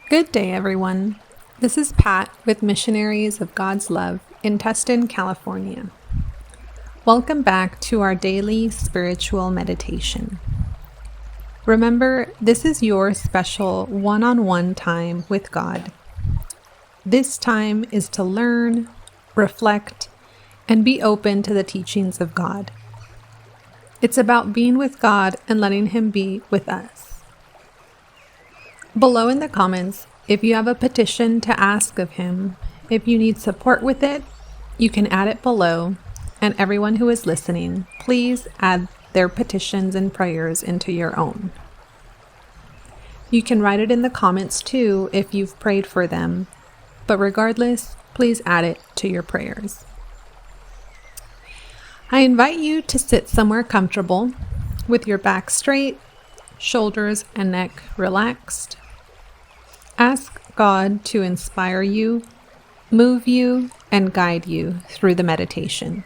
Good day, everyone. This is Pat with Missionaries of God's Love in Tustin, California. Welcome back to our daily spiritual meditation. Remember, this is your special one-on-one time with God. This time is to learn, reflect, and be open to the teachings of God. It's about being with God and letting Him be with us. Below in the comments, if you have a petition to ask of Him, if you need support with it, you can add it below, and everyone who is listening, please add their petitions and prayers into your own. You can write it in the comments too if you've prayed for them, but regardless, please add it to your prayers. I invite you to sit somewhere comfortable with your back straight, shoulders and neck relaxed. Ask God to inspire you, move you, and guide you through the meditation.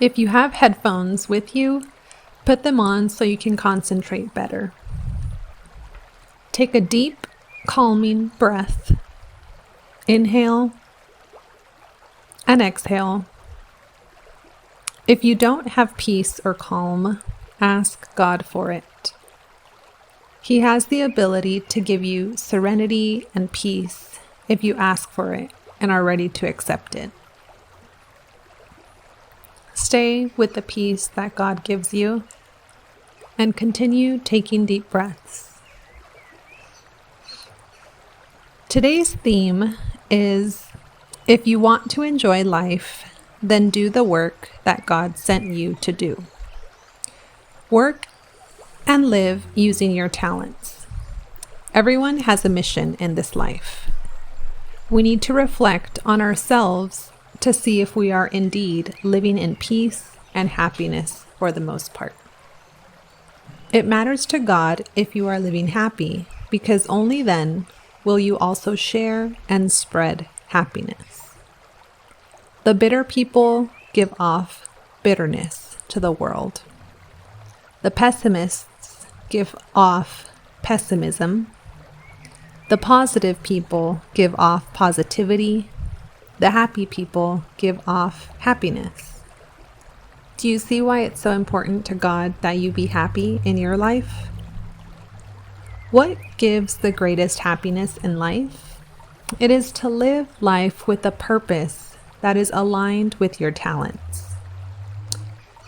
If you have headphones with you, put them on so you can concentrate better. Take a deep, calming breath. Inhale and exhale. If you don't have peace or calm, ask God for it. He has the ability to give you serenity and peace if you ask for it and are ready to accept it. Stay with the peace that God gives you and continue taking deep breaths. Today's theme is, if you want to enjoy life, then do the work that God sent you to do. Work and live using your talents. Everyone has a mission in this life. We need to reflect on ourselves to see if we are indeed living in peace and happiness for the most part. It matters to God if you are living happy, because only then will you also share and spread happiness. The bitter people give off bitterness to the world. The pessimists give off pessimism. The positive people give off positivity. The happy people give off happiness. Do you see why it's so important to God that you be happy in your life? What gives the greatest happiness in life? It is to live life with a purpose that is aligned with your talents.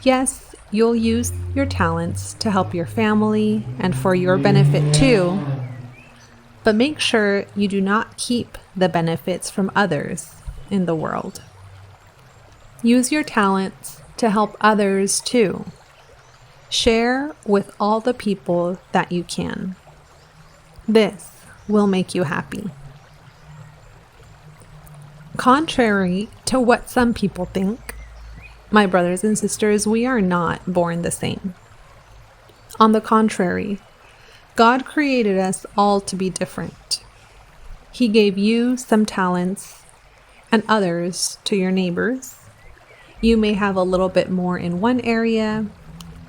Yes, you'll use your talents to help your family and for your benefit too, but make sure you do not keep the benefits from others in the world. Use your talents to help others too. Share with all the people that you can. This will make you happy. Contrary to what some people think, my brothers and sisters, we are not born the same. On the contrary, God created us all to be different. He gave you some talents and others to your neighbors. You may have a little bit more in one area,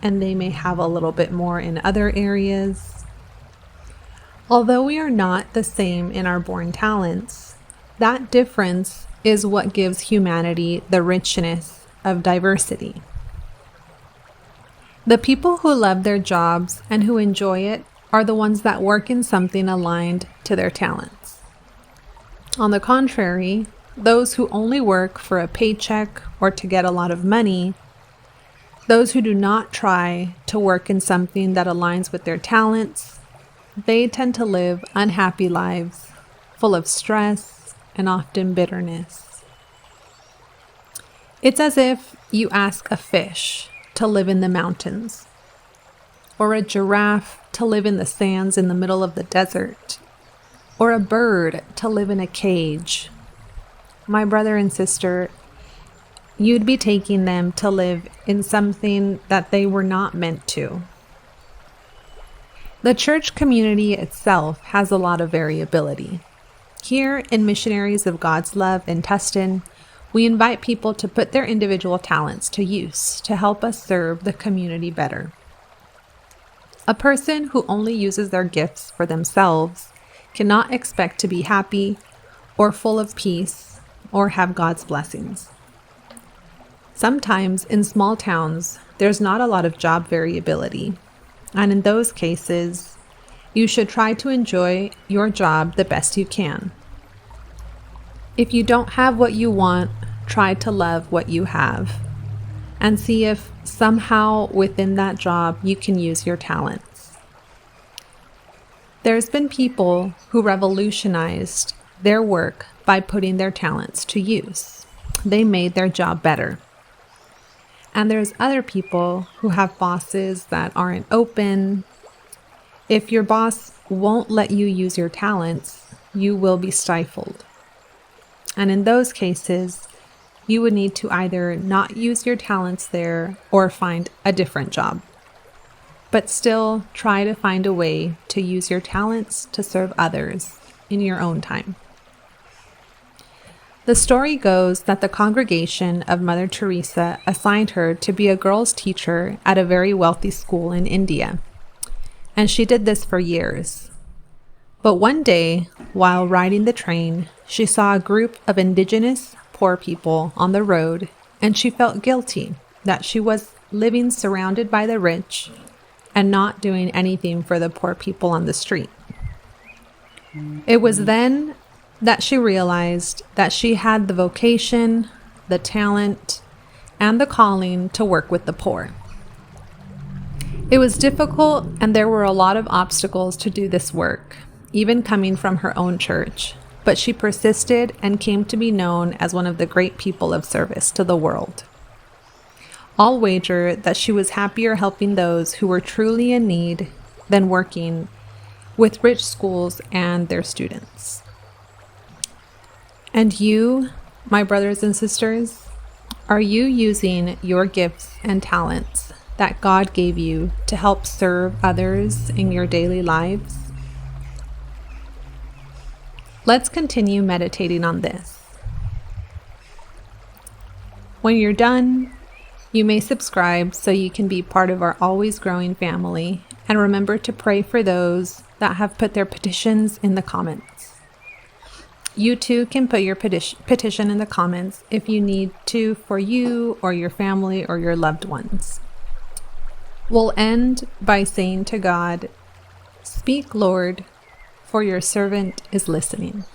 and they may have a little bit more in other areas. Although we are not the same in our born talents, that difference is what gives humanity the richness of diversity. The people who love their jobs and who enjoy it are the ones that work in something aligned to their talents. On the contrary, those who only work for a paycheck or to get a lot of money, those who do not try to work in something that aligns with their talents, they tend to live unhappy lives, full of stress and often bitterness. It's as if you ask a fish to live in the mountains, or a giraffe to live in the sands in the middle of the desert, or a bird to live in a cage. My brother and sister, you'd be taking them to live in something that they were not meant to. The church community itself has a lot of variability. Here in Missionaries of God's Love in Tustin, we invite people to put their individual talents to use to help us serve the community better. A person who only uses their gifts for themselves cannot expect to be happy or full of peace or have God's blessings. Sometimes in small towns, there's not a lot of job variability, and in those cases, you should try to enjoy your job the best you can. If you don't have what you want, try to love what you have, and see if somehow within that job you can use your talents. There's been people who revolutionized their work by putting their talents to use. They made their job better. And there's other people who have bosses that aren't open. If your boss won't let you use your talents, you will be stifled. And in those cases, you would need to either not use your talents there or find a different job. But still, try to find a way to use your talents to serve others in your own time. The story goes that the congregation of Mother Teresa assigned her to be a girls' teacher at a very wealthy school in India. And she did this for years. But one day, while riding the train, she saw a group of indigenous poor people on the road, and she felt guilty that she was living surrounded by the rich and not doing anything for the poor people on the street. It was then that she realized that she had the vocation, the talent, and the calling to work with the poor. It was difficult, and there were a lot of obstacles to do this work, even coming from her own church, but she persisted and came to be known as one of the great people of service to the world. I'll wager that she was happier helping those who were truly in need than working with rich schools and their students. And you, my brothers and sisters, are you using your gifts and talents that God gave you to help serve others in your daily lives? Let's continue meditating on this. When you're done, you may subscribe so you can be part of our always growing family, and remember to pray for those that have put their petitions in the comments. You too can put your petition in the comments if you need to for you or your family or your loved ones. We'll end by saying to God, "Speak, Lord, for your servant is listening."